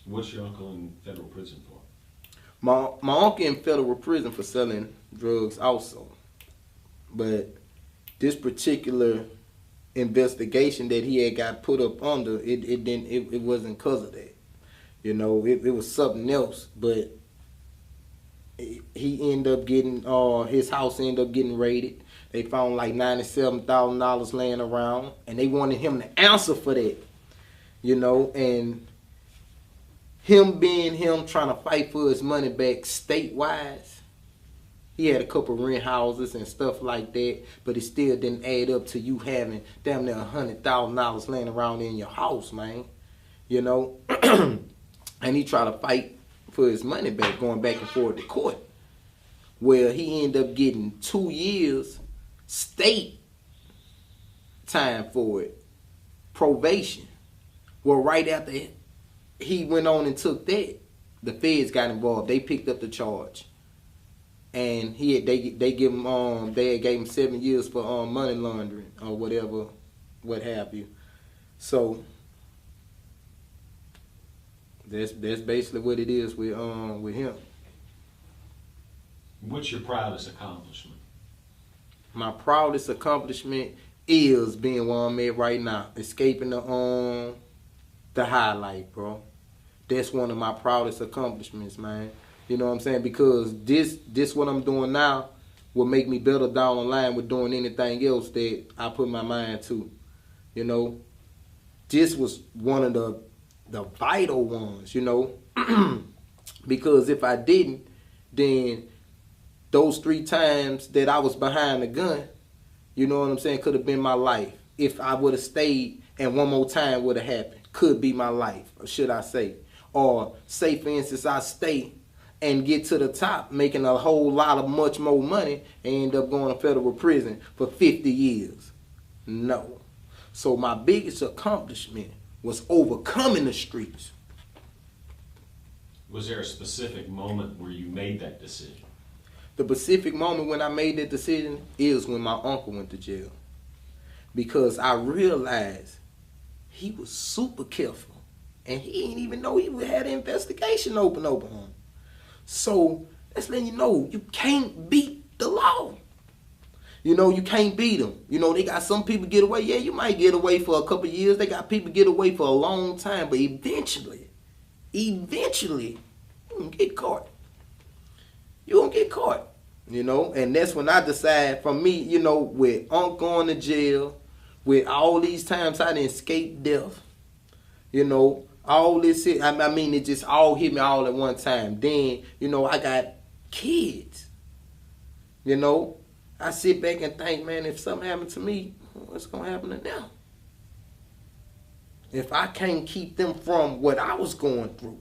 What's your uncle in federal prison for? My uncle in federal prison for selling drugs also. But this particular investigation that he had got put up under, it wasn't cause of that. You know, it was something else. But he ended up getting his house ended up getting raided. They found like $97,000 laying around, and they wanted him to answer for that. You know, and him being him trying to fight for his money back state-wise, he had a couple rent houses and stuff like that, but it still didn't add up to you having damn near $100,000 laying around in your house, man. You know, and he tried to fight for his money back, going back and forth to court. Well, he ended up getting 2 years state time for it, probation. Well, right after he went on and took that, the feds got involved. They picked up the charge, and they gave him 7 years for money laundering or whatever, what have you. So that's basically what it is with him. What's your proudest accomplishment? My proudest accomplishment is being where I'm at right now, escaping the highlight, bro. That's one of my proudest accomplishments, man. You know what I'm saying? Because this what I'm doing now will make me better down the line with doing anything else that I put my mind to. You know, this was one of the vital ones, you know. Because if I didn't, then those 3 times that I was behind the gun, you know what I'm saying, could have been my life. If I would have stayed and one more time would have happened, could be my life, or should I say. Or say, for instance, I stay and get to the top, making a whole lot of much more money, and end up going to federal prison for 50 years. No. So my biggest accomplishment was overcoming the streets. Was there a specific moment where you made that decision? The specific moment when I made that decision is when my uncle went to jail. Because I realized he was super careful. And he didn't even know he had an investigation open over him. So that's letting you know you can't beat the law. You know, you can't beat them. You know, they got some people get away. Yeah, you might get away for a couple of years. They got people get away for a long time. But eventually, you're going to get caught. You're going to get caught. You know, and that's when I decide, for me, you know, with Unc going to jail, with all these times I didn't escape death, you know, all this, I mean, it just all hit me all at one time. Then, you know, I got kids. You know, I sit back and think, man, if something happened to me, what's going to happen to them? If I can't keep them from what I was going through,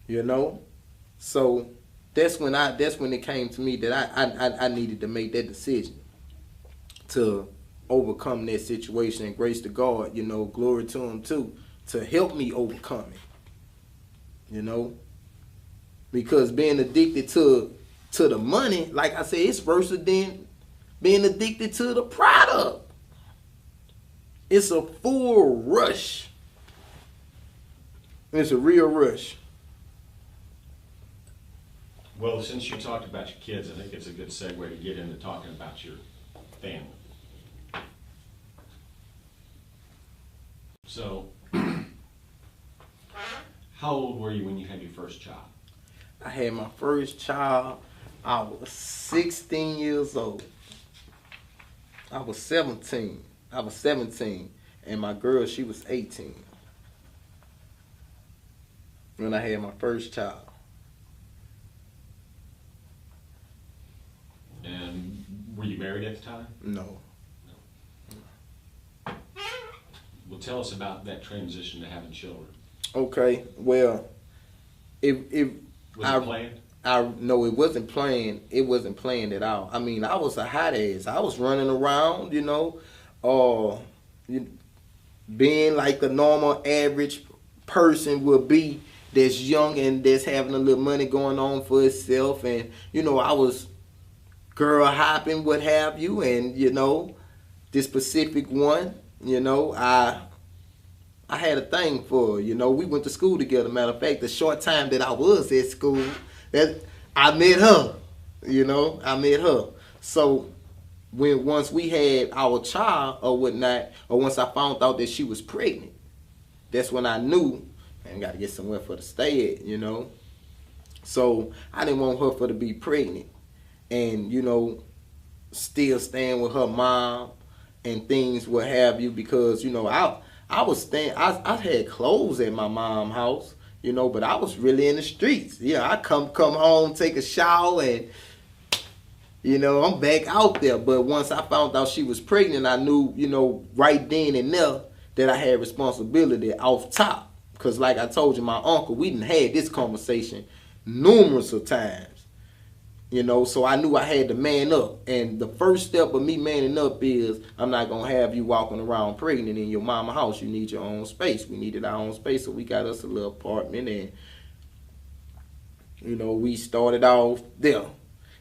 you know? So that's when it came to me that I needed to make that decision to overcome that situation, and grace to God, you know, glory to him too, to help me overcome it. You know? Because being addicted to the money, like I said, it's worse than being addicted to the product. It's a full rush. It's a real rush. Well, since you talked about your kids, I think it's a good segue to get into talking about your family. So, how old were you when you had your first child? I had my first child, I was 16 years old. I was 17, and my girl, she was 18 when I had my first child. And were you married at the time? No. Well, tell us about that transition to having children. Okay, well, Was it planned? No, it wasn't planned. It wasn't planned at all. I mean, I was a hot ass. I was running around, you know, being like a normal average person would be, that's young and that's having a little money going on for itself. And, you know, I was girl hopping, what have you. And, you know, this specific one, you know, I I had a thing for her. You know, we went to school together. Matter of fact, the short time that I was at school, that I met her. You know, I met her. So once we had our child or whatnot, or once I found out that she was pregnant, that's when I knew, man, I got to get somewhere for her to stay at, you know. So I didn't want her for to be pregnant and, you know, still staying with her mom and things what have you, because, you know, I was staying, I had clothes at my mom's house, you know, but I was really in the streets. Yeah, I come home, take a shower, and, you know, I'm back out there. But once I found out she was pregnant, I knew, you know, right then and there that I had responsibility off top. Because like I told you, my uncle, we done had this conversation numerous of times. You know, so I knew I had to man up. And the first step of me manning up is I'm not going to have you walking around pregnant in your mama house. You need your own space. We needed our own space, so we got us a little apartment. And, you know, we started off there.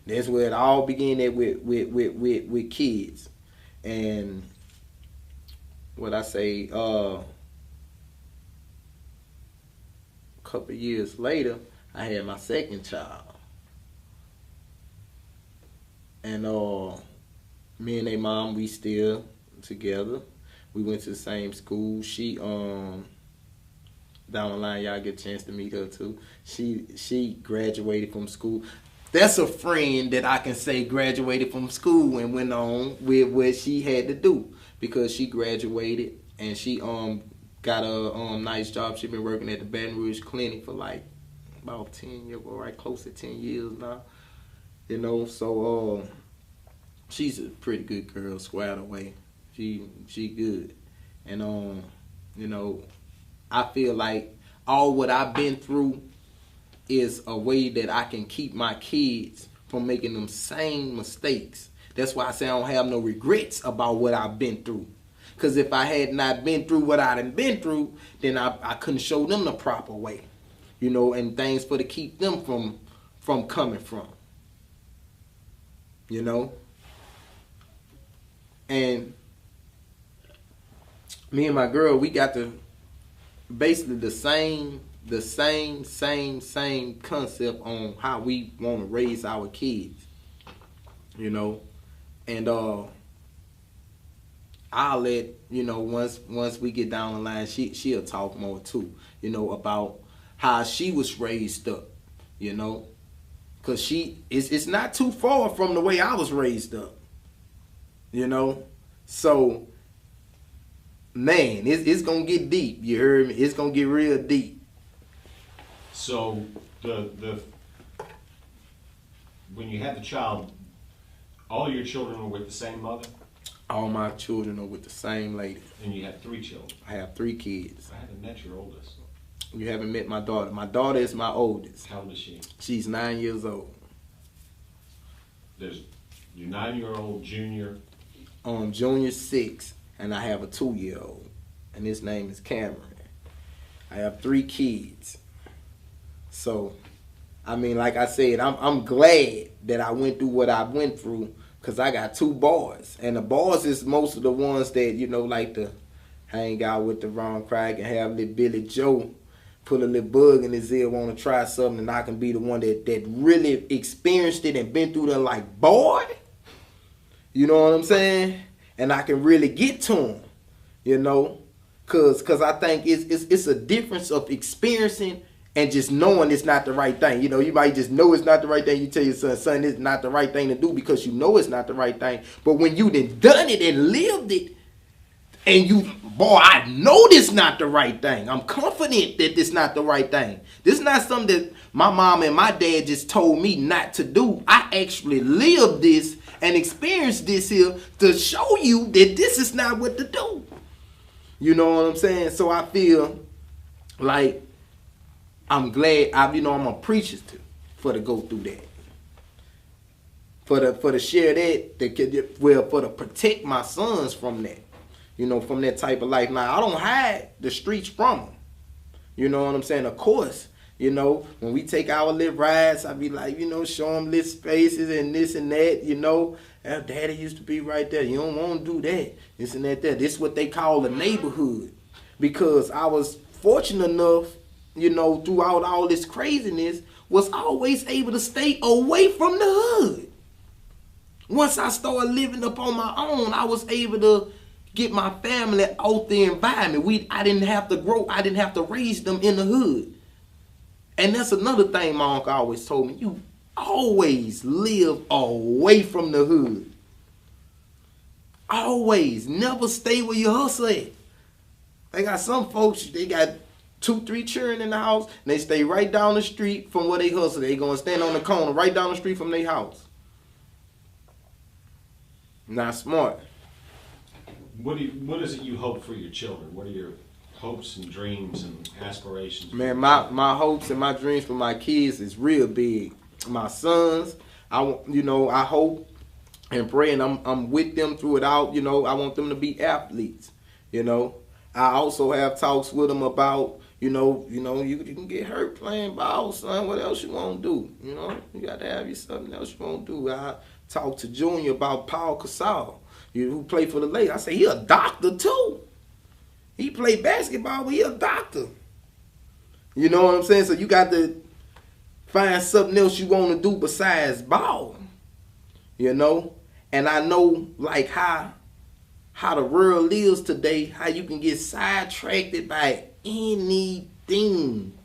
That's where it all began at with kids. And what I say, a couple of years later, I had my second child. And me and their mom, we still together. We went to the same school. She down the line, y'all get a chance to meet her too. She graduated from school. That's a friend that I can say graduated from school and went on with what she had to do, because she graduated and she got a nice job. She been working at the Baton Rouge clinic for like about 10 years, right, close to 10 years now. You know, so she's a pretty good girl, squared away. She good. And you know, I feel like all what I've been through is a way that I can keep my kids from making them same mistakes. That's why I say I don't have no regrets about what I've been through. Because if I had not been through what I done been through, then I couldn't show them the proper way. You know, and things for to keep them from coming from. You know? And me and my girl, we got basically the same concept on how we want to raise our kids. You know? And I'll let, you know, once we get down the line, she'll talk more too, you know, about how she was raised up, you know? Because it's not too far from the way I was raised up. You know? So, man, it's going to get deep. You heard me? It's going to get real deep. So, when you had the child, all your children were with the same mother? All my children are with the same lady. And you had 3 children? I have 3 kids. I haven't met your oldest. You haven't met my daughter. My daughter is my oldest. How old is she? She's 9 years old. There's your 9-year-old, junior. Junior 6, and I have a 2-year-old, and his name is Cameron. I have 3 kids. So, I mean, like I said, I'm glad that I went through what I went through, because I got 2 boys, and the boys is most of the ones that, you know, like to hang out with the wrong crowd and have little Billy Joe put a little bug in his ear, want to try something, and I can be the one that really experienced it and been through that, like, boy, you know what I'm saying? And I can really get to him, you know, cause I think it's a difference of experiencing and just knowing it's not the right thing. You know, you might just know it's not the right thing. You tell your son, it's not the right thing to do because you know it's not the right thing. But when you done it and lived it, and you, boy, I know this not the right thing. I'm confident that this not the right thing. This is not something that my mom and my dad just told me not to do. I actually lived this and experienced this here to show you that this is not what to do. You know what I'm saying? So I feel like I'm glad, I'm appreciative for to go through that. For to share that, for to protect my sons from that. You know, from that type of life. Now, I don't hide the streets from them. You know what I'm saying? Of course, you know, when we take our little rides, I be like, you know, show them little spaces and this and that, you know. Daddy used to be right there. You don't want to do that. This and that, that. This is what they call the neighborhood. because I was fortunate enough, you know, throughout all this craziness, was always able to stay away from the hood. Once I started living up on my own, I was able to get my family out the environment. I didn't have to raise them in the hood. And that's another thing my uncle always told me. You always live away from the hood. Always. Never stay where you hustle at. They got some folks, they got 2-3 children in the house, and they stay right down the street from where they hustle. They gonna stand on the corner right down the street from their house. Not smart. What is it you hope for your children? What are your hopes and dreams and aspirations? Man, my hopes and my dreams for my kids is real big. My sons, I hope and pray, and I'm with them through it out. You know, I want them to be athletes. You know, I also have talks with them about, you can get hurt playing ball, son. What else you want to do? You know, you got to have you something else you want to do. I talked to Junior about Paul Casal, who played for the Lakers. I said, he a doctor too. He played basketball, but he a doctor. You know what I'm saying? So you got to find something else you want to do besides ball. You know? And I know, like, how the world is today, how you can get sidetracked by anything,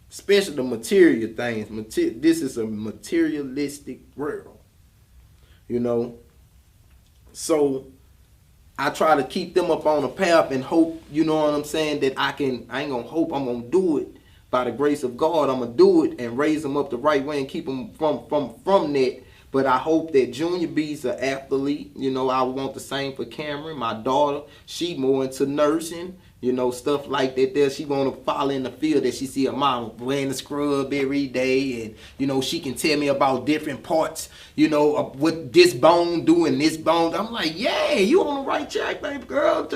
especially the material things. This is a materialistic world, you know. So I try to keep them up on a path and hope, you know what I'm saying, that I ain't gonna hope, I'm gonna do it by the grace of God. I'm gonna do it and raise them up the right way and keep them from that. But I hope that Junior B's an athlete. You know, I want the same for Cameron. My daughter, she more into nursing, you know, stuff like that there. She want to follow in the field that she see her mom wearing the scrub every day. And, you know, she can tell me about different parts, you know, of what this bone do and this bone. I'm like, yeah, you on the right track, baby girl.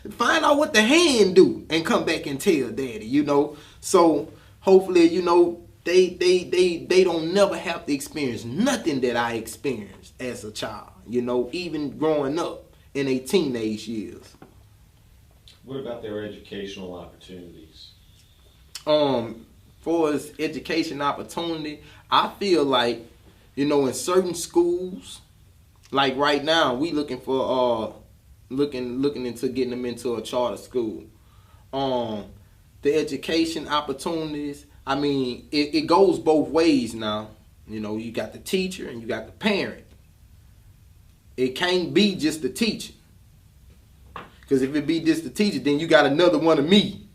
Find out what the hand do and come back and tell daddy, you know. So hopefully, you know, they don't never have to experience nothing that I experienced as a child, you know, even growing up in their teenage years. What about their educational opportunities? For as education opportunity, I feel like, you know, in certain schools, like right now, we looking for looking into getting them into a charter school. The education opportunities, I mean, it goes both ways now. You know, you got the teacher and you got the parent. It can't be just the teacher. Because if it be just the teacher, then you got another one of me.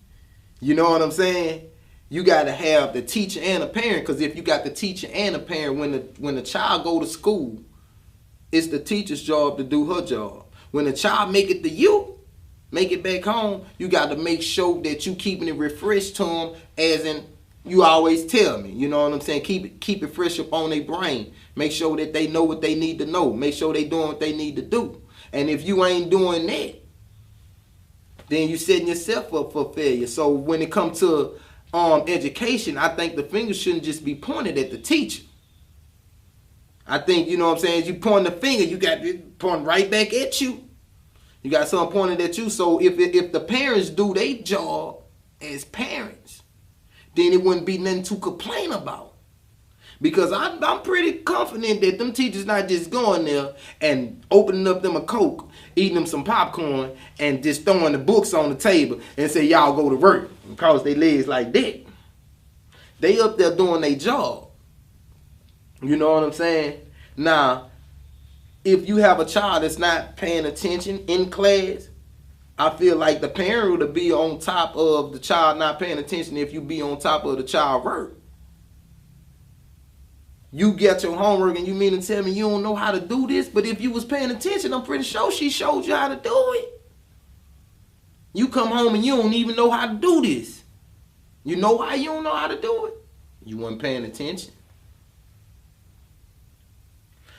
You know what I'm saying? You got to have the teacher and a parent. Because if you got the teacher and a parent, when the child go to school, it's the teacher's job to do her job. When the child make it to you, make it back home, you got to make sure that you keeping it refreshed to them, as in, you always tell me, you know what I'm saying? Keep it fresh up on their brain. Make sure that they know what they need to know. Make sure they doing what they need to do. And if you ain't doing that, then you setting yourself up for failure. So when it comes to education, I think the finger shouldn't just be pointed at the teacher. I think, you know what I'm saying, as you point the finger, you got it pointing right back at you. You got something pointed at you. So if the parents do their job as parents, then it wouldn't be nothing to complain about. Because I'm pretty confident that them teachers not just going there and opening up them a Coke, eating them some popcorn, and just throwing the books on the table and say, y'all go to work, and cross their legs like that. They up there doing their job. You know what I'm saying? Now, if you have a child that's not paying attention in class, I feel like the parent would be on top of the child not paying attention if you be on top of the child work. You get your homework and you mean to tell me you don't know how to do this? But if you was paying attention, I'm pretty sure she showed you how to do it. You come home and you don't even know how to do this. You know why you don't know how to do it? You weren't paying attention.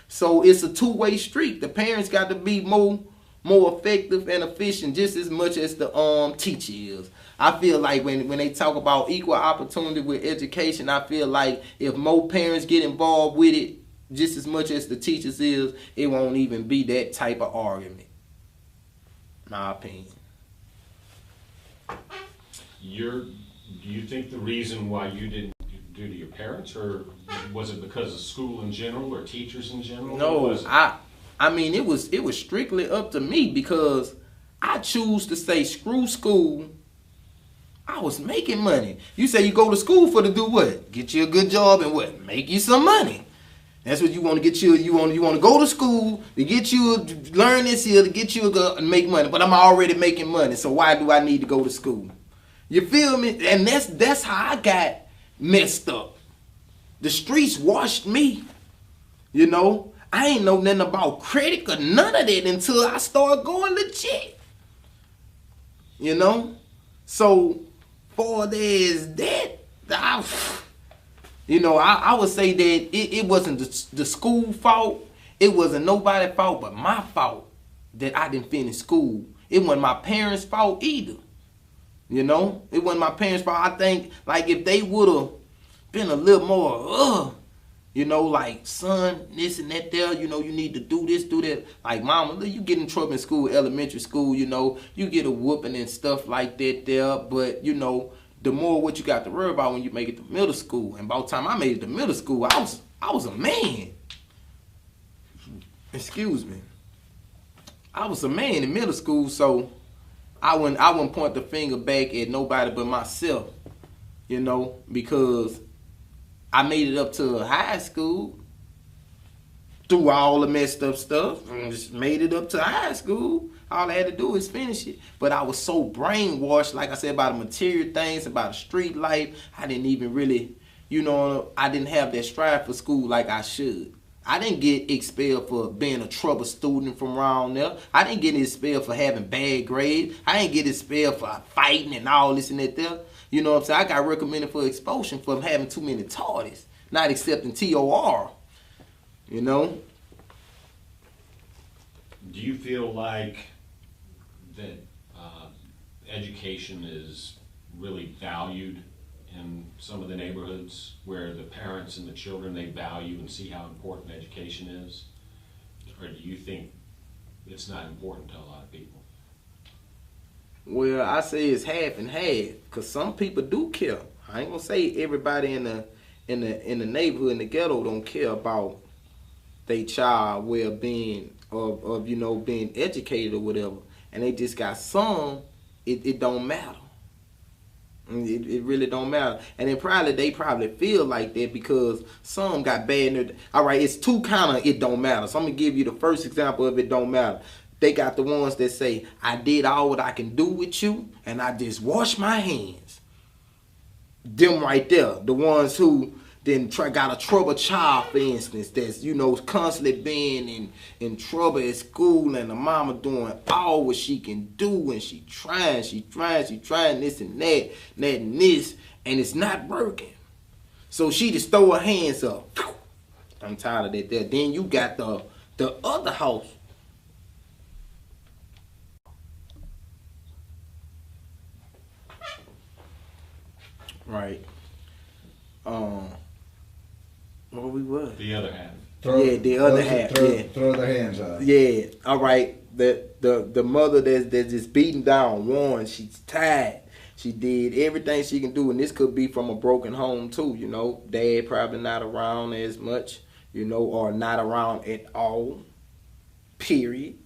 So it's a two-way street. The parents got to be more effective and efficient just as much as the teacher is. I feel like when they talk about equal opportunity with education, I feel like if more parents get involved with it just as much as the teachers is, it won't even be that type of argument. My opinion. Do you think the reason why you didn't do to your parents, or was it because of school in general or teachers in general? No, I mean it was strictly up to me because I choose to say screw school. I was making money. You say you go to school for to do what? Get you a good job and what? Make you some money. That's what you want to get you. You want to go to school to get you learn this here to get you and make money. But I'm already making money, so why do I need to go to school? You feel me? And that's how I got messed up. The streets washed me. You know, I ain't know nothing about credit or none of that until I started going legit. You know, so for there's that, I would say that it wasn't the school fault. It wasn't nobody's fault but my fault that I didn't finish school. It wasn't my parents' fault either. You know, it wasn't my parents' fault. I think like if they would have been a little more, like, son, this and that there, you need to do this, do that. Like, mama, you get in trouble in school, elementary school, you get a whooping and stuff like that there. But, the more what you got to worry about when you make it to middle school. And by the time I made it to middle school, I was a man. Excuse me. I was a man in middle school, so I wouldn't point the finger back at nobody but myself, because I made it up to high school through all the messed up stuff and just made it up to high school. All I had to do is finish it. But I was so brainwashed, like I said, about the material things, about the street life. I didn't even really, I didn't have that strive for school like I should. I didn't get expelled for being a trouble student from around there. I didn't get expelled for having bad grades. I didn't get expelled for fighting and all this and that there. You know what I'm saying? I got recommended for expulsion for having too many tardies, not accepting TOR. Do you feel like that education is really valued in some of the neighborhoods where the parents and the children, they value and see how important education is? Or do you think it's not important to a lot of people? Well, I say it's half and half, because some people do care. I ain't gonna say everybody in the neighborhood, in the ghetto, don't care about their child well-being of being educated or whatever. And they just got some, it don't matter. It really don't matter. And then they probably feel like that because some got bad. All right, it's two kind of it don't matter. So I'm going to give you the first example of it don't matter. They got the ones that say, I did all what I can do with you, and I just wash my hands. Them right there. The ones who then got a troubled child, for instance, that's, constantly being in trouble at school, and the mama doing all what she can do, and she trying this and that, and this, and it's not working. So she just throw her hands up. I'm tired of that there. Then you got the other house. Right. Where we was? The other half. The other half. Throw their hands up. Yeah. All right. The mother that's just beaten down, worn. She's tired. She did everything she can do, and this could be from a broken home too. Dad probably not around as much, or not around at all. Period.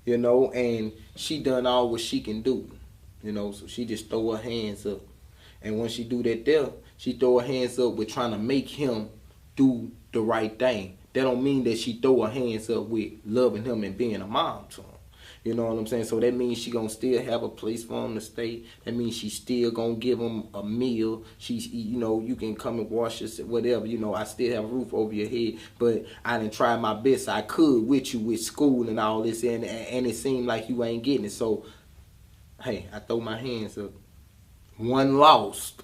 And she done all what she can do. So she just throw her hands up. And when she do that there, she throw her hands up with trying to make him do the right thing. That don't mean that she throw her hands up with loving him and being a mom to him. You know what I'm saying? So that means she gonna still have a place for him to stay. That means she still gonna give him a meal. She's, you can come and wash us, whatever. I still have a roof over your head. But I done tried my best I could with you with school and all this, and it seemed like you ain't getting it. So, hey, I throw my hands up. One lost.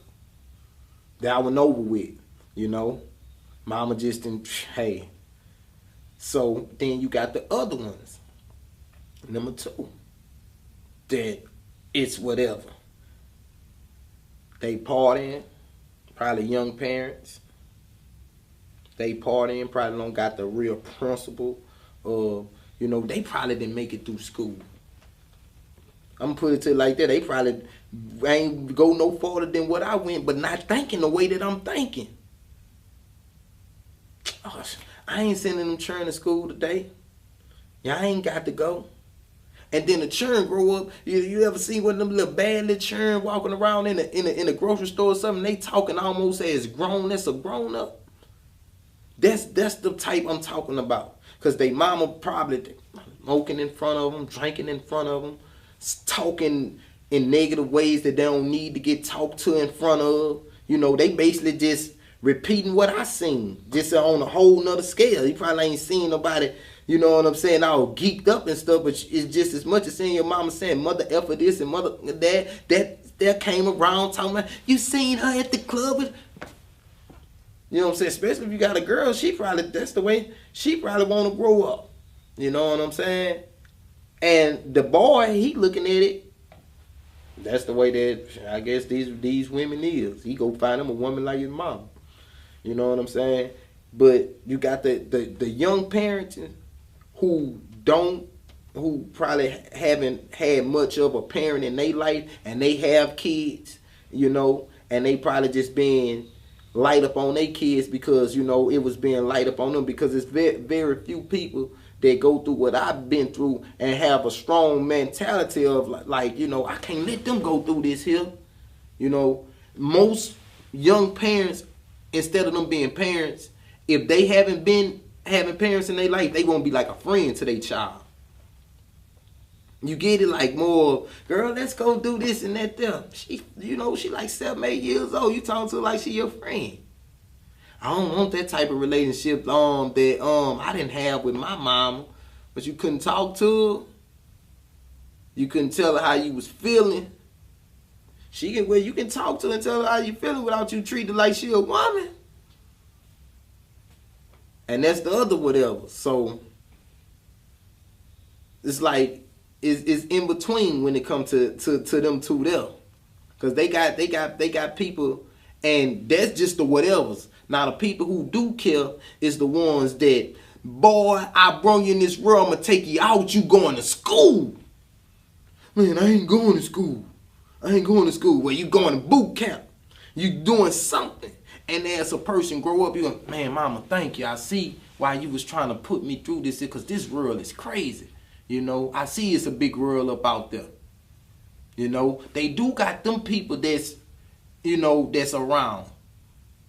That one over with, Mama just didn't, hey. So then you got the other ones. Number two. That it's whatever. They partying. Probably young parents. They partying. Probably don't got the real principle of, they probably didn't make it through school. I'm gonna put it to it like that. They probably I ain't go no farther than what I went, but not thinking the way that I'm thinking. Oh, I ain't sending them children to school today. Y'all ain't got to go. And then the children grow up. You ever see one of them little bad little children walking around in a grocery store or something? They talking almost as grown as a grown up. That's the type I'm talking about. Cause they mama probably smoking in front of them, drinking in front of them, talking in negative ways that they don't need to get talked to in front of. You know, they basically just repeating what I seen, just on a whole nother scale. You probably ain't seen nobody, you know what I'm saying, all geeked up and stuff, but it's just as much as seeing your mama saying mother F for this and mother that came around talking about, you seen her at the club. You know what I'm saying? Especially if you got a girl, that's the way she probably want to grow up. You know what I'm saying? And the boy, he looking at it, that's the way that I guess these women is. He go find him a woman like his mom. You know what I'm saying? But you got the young parents who probably haven't had much of a parent in their life, and they have kids, you know, and they probably just being light up on their kids because, you know, it was being light up on them, because it's very, very few people that go through what I've been through and have a strong mentality of like, you know, I can't let them go through this here. You know, most young parents, instead of them being parents, if they haven't been having parents in their life, they won't be like a friend to their child. You get it, like more, girl, let's go do this and that there. She, you know, she like 7, 8 years old. You talking to her like she your friend. I don't want that type of relationship that I didn't have with my mama. But you couldn't talk to her. You couldn't tell her how you was feeling. You can talk to her and tell her how you feeling without you treating her like she a woman. And that's the other whatever. So it's like it's in between when it comes to them two there. Cause they got people, and that's just the whatevers. Now the people who do care is the ones that, boy, I brought you in this world, I'm gonna take you out, you going to school. Man, I ain't going to school. I ain't going to school. Well, you going to boot camp. You doing something. And as a person grow up, you go, man, mama, thank you. I see why you was trying to put me through this, because this world is crazy. You know, I see it's a big world up out there. You know, they do got them people that's, you know, that's around.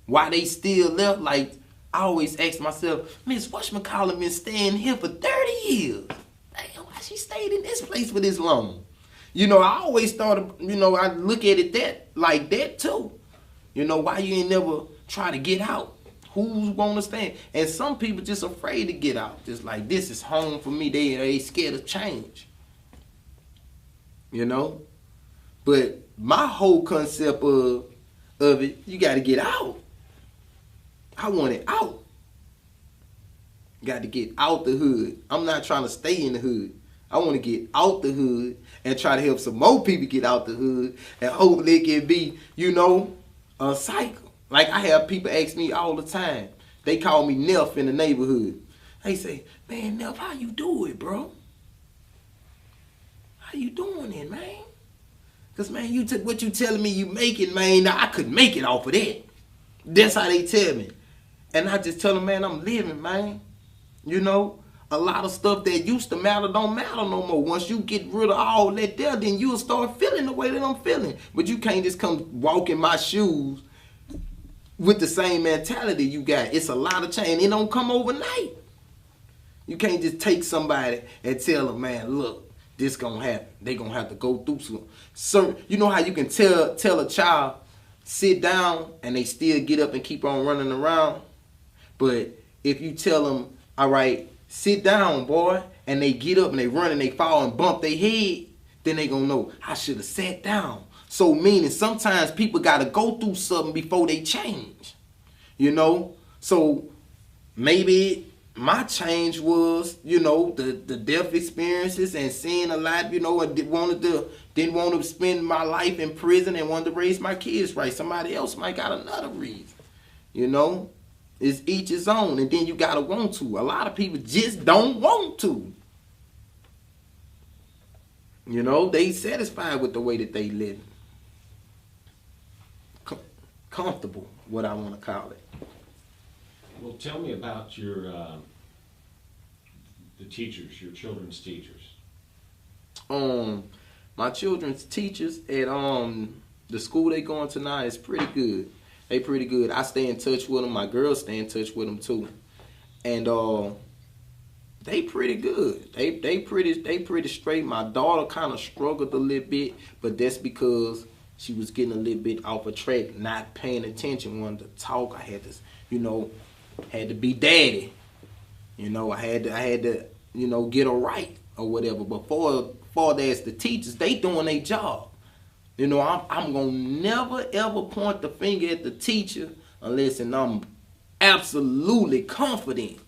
Why they still left? Like, I always ask myself, Miss whatchamacallit been staying here for 30 years. Damn, why she stayed in this place for this long? You know, I always thought, you know, I look at it like that too. You know, why you ain't never try to get out? Who's gonna stand? And some people just afraid to get out. Just like, this is home for me. They scared of change. You know? But my whole concept of it, you got to get out. I want it out. Got to get out the hood. I'm not trying to stay in the hood. I want to get out the hood and try to help some more people get out the hood, and hopefully it can be, you know, a cycle. Like, I have people ask me all the time. They call me NEF in the neighborhood. They say, man, NEF, how you do it, bro? How you doing it, man? Because, man, what you telling me you making, man, now I could make it off of that. That's how they tell me. And I just tell them, man, I'm living, man. You know, a lot of stuff that used to matter don't matter no more. Once you get rid of all that there, then you'll start feeling the way that I'm feeling. But you can't just come walk in my shoes with the same mentality you got. It's a lot of change. It don't come overnight. You can't just take somebody and tell them, man, look, this gonna happen. They gonna have to go through some. So you know how you can tell a child, sit down, and they still get up and keep on running around? But if you tell them, all right, sit down, boy, and they get up and they run and they fall and bump their head, then they gonna know, I should have sat down. So meaning sometimes people got to go through something before they change, you know? So maybe my change was, you know, the death experiences and seeing a lot, you know, and didn't want to spend my life in prison and wanted to raise my kids right. Somebody else might got another reason, you know? It's each his own, and then you got to want to. A lot of people just don't want to. You know, they satisfied with the way that they live. comfortable, what I want to call it. Well, tell me about your the teachers, your children's teachers. My children's teachers at the school they going to now is pretty good. They pretty good. I stay in touch with them. My girls stay in touch with them too, and they pretty good. They pretty straight. My daughter kind of struggled a little bit, but that's because she was getting a little bit off of track, not paying attention, wanted to talk. I had to, had to be daddy. I had to, get her right or whatever. But for that's the teachers, they doing their job. I'm gonna never ever point the finger at the teacher unless I'm absolutely confident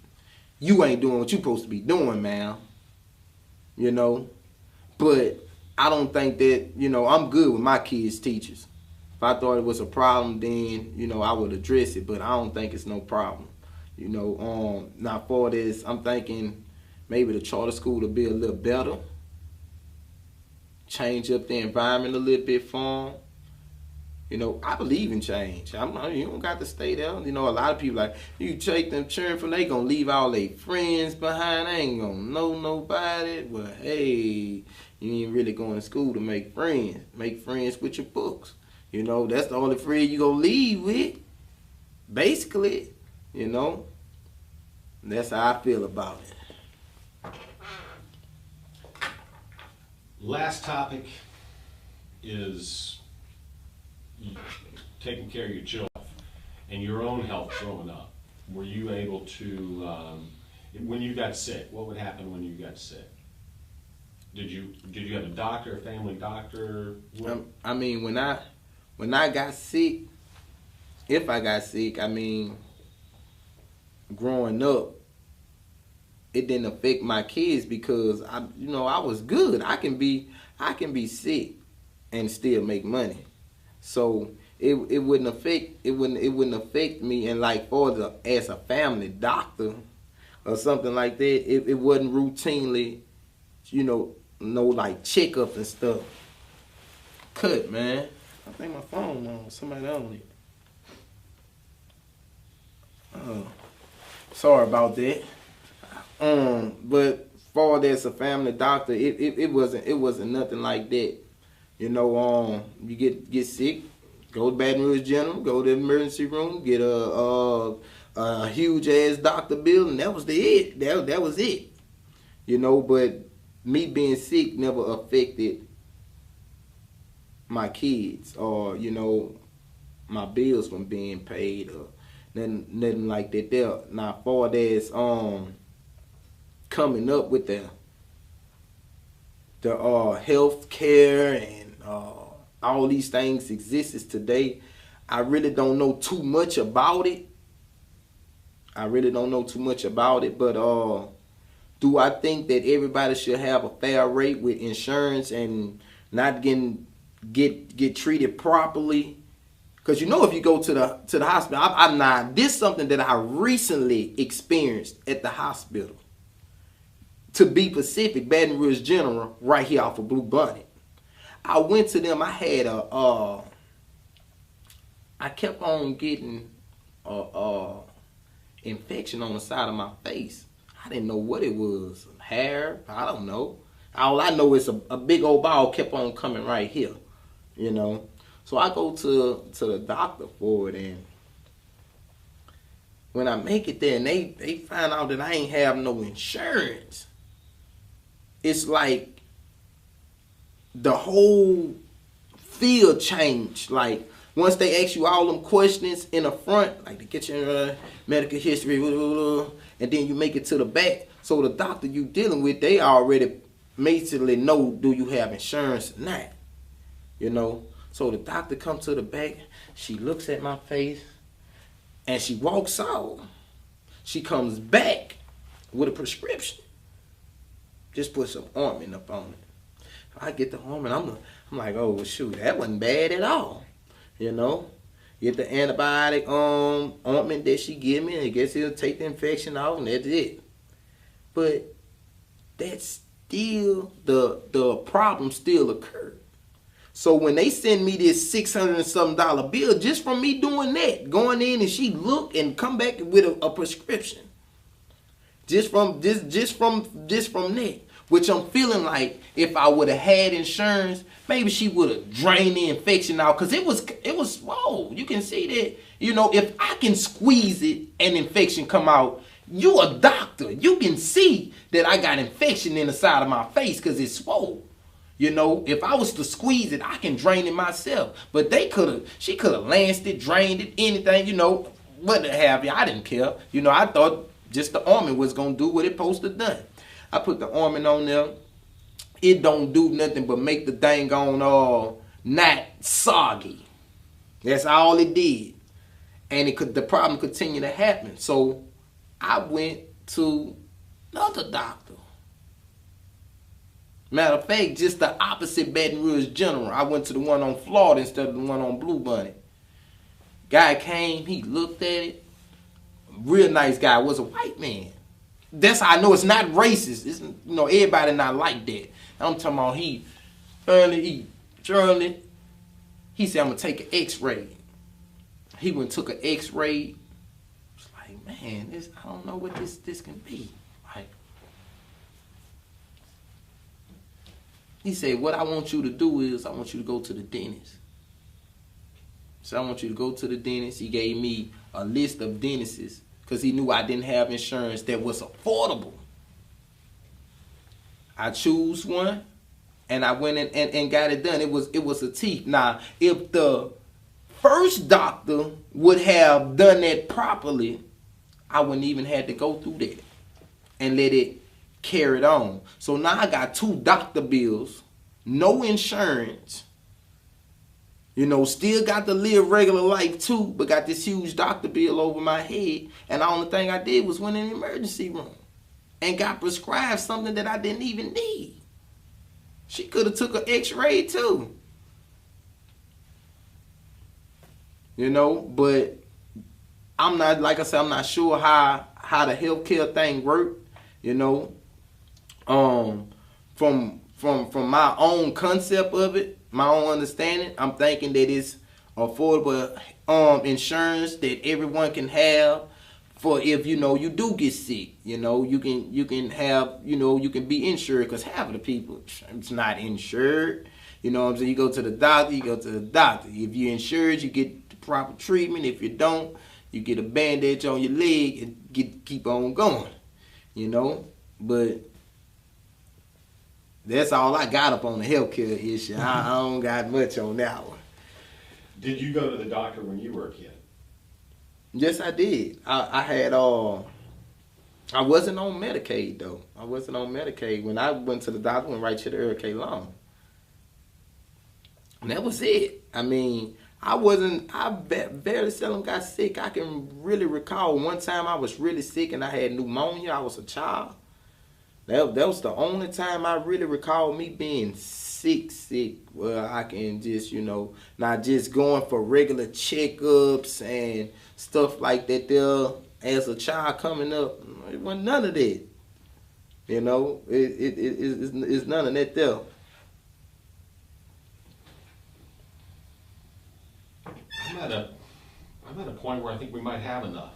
you ain't doing what you supposed to be doing, man. But I don't think that, I'm good with my kids' teachers. If I thought it was a problem, then, I would address it, but I don't think it's no problem. Now for this, I'm thinking maybe the charter school will be a little better. Change up the environment a little bit for them. I believe in change. You don't got to stay there. A lot of people like, you take them children from, they gonna leave all their friends behind. They ain't gonna know nobody. Well, hey, you ain't really going to school to make friends. Make friends with your books. That's the only friend you gonna leave with. Basically, That's how I feel about it. Last topic is taking care of your children and your own health growing up. Were you able to, when you got sick, what would happen when you got sick? Did you have a doctor, a family doctor? When I got sick, if I got sick, growing up, it didn't affect my kids because I was good. I can be sick and still make money. So it wouldn't affect me, and like as a family doctor or something like that, it wasn't routinely, no like checkups and stuff. Cut, man. I think my phone on. Somebody on it. Oh, sorry about that. But for as a family doctor, it wasn't nothing like that. You get sick, go to Baton Rouge General, go to the emergency room, get a huge ass doctor bill, and that was it. That was it. But me being sick never affected my kids or my bills from being paid or nothing like that there. Now for there's coming up with the health care and all these things exists today, I really don't know too much about it. But do I think that everybody should have a fair rate with insurance and not get treated properly? Because if you go to the hospital, I'm not. This is something that I recently experienced at the hospital. To be specific, Baton Rouge General, right here off of Blue Bonnet. I went to them. I had I kept on getting infection on the side of my face. I didn't know what it was. Hair, I don't know. All I know is a big old ball kept on coming right here. So I go to the doctor for it, and when I make it there and they find out that I ain't have no insurance, it's like the whole field changed. Like once they ask you all them questions in the front, like they get your medical history, and then you make it to the back. So the doctor you dealing with, they already basically know, do you have insurance or not? So the doctor comes to the back, she looks at my face, and she walks out. She comes back with a prescription. Just put some ointment up on it. I get the ointment, I'm like, oh shoot, that wasn't bad at all. Get the antibiotic ointment that she give me, and I guess it'll take the infection off, and that's it. But that's still the problem still occurred. So when they send me this $600 and something bill just from me doing that, going in and she look and come back with a prescription, just from that, which I'm feeling like if I would have had insurance, maybe she would have drained the infection out, because it was whoa, you can see that, you know, if I can squeeze it and infection come out, you a doctor, you can see that I got infection in the side of my face because it's swole. You know, if I was to squeeze it, I can drain it myself. But she could have lanced it, drained it, anything, you know, what have you. I didn't care. You know, I thought just the ointment was going to do what it supposed to done. I put the ointment on there. It don't do nothing but make the thing on not soggy. That's all it did. And the problem continued to happen. So I went to another doctor. Matter of fact, just the opposite Baton Rouge General. I went to the one on Florida instead of the one on Blue Bunny. Guy came, he looked at it. Real nice guy, was a white man. That's how I know it's not racist. It's, you know, everybody not like that. I'm talking about he said, I'm going to take an x-ray. He went and took an x-ray. It's like, man, I don't know what this can be. Like, he said, what I want you to do is I want you to go to the dentist. So I want you to go to the dentist. He gave me a list of dentists because he knew I didn't have insurance that was affordable. I choose one, and I went in and got it done. It was a teeth. Now, if the first doctor would have done that properly, I wouldn't even have to go through that and let it carry it on. So now I got 2 doctor bills, no insurance. You know, still got to live regular life too, but got this huge doctor bill over my head. And the only thing I did was went in the emergency room and got prescribed something that I didn't even need. She could have took an x-ray too. You know, but I'm not, like I said, I'm not sure how the healthcare thing worked, you know. From my own concept of it, my own understanding, I'm thinking that it's affordable insurance that everyone can have for if, you know, you do get sick. You know, you can have, you know, you can be insured, because half of the people, it's not insured. You know what I'm saying? You go to the doctor, If you're insured, you get the proper treatment. If you don't, you get a bandage on your leg and keep on going. You know? But that's all I got up on the healthcare issue. I don't got much on that one. Did you go to the doctor when you were a kid? Yes, I did. I had I wasn't on Medicaid though. I wasn't on Medicaid. When I went to the doctor, I went right to the Earl K. Long. And that was it. I mean, I very seldom got sick. I can really recall one time I was really sick and I had pneumonia. I was a child. That was the only time I really recall me being sick. Well, I can just, you know, not just going for regular checkups and stuff like that there as a child coming up. It wasn't none of that. You know, it's none of that there. I'm at a point where I think we might have enough.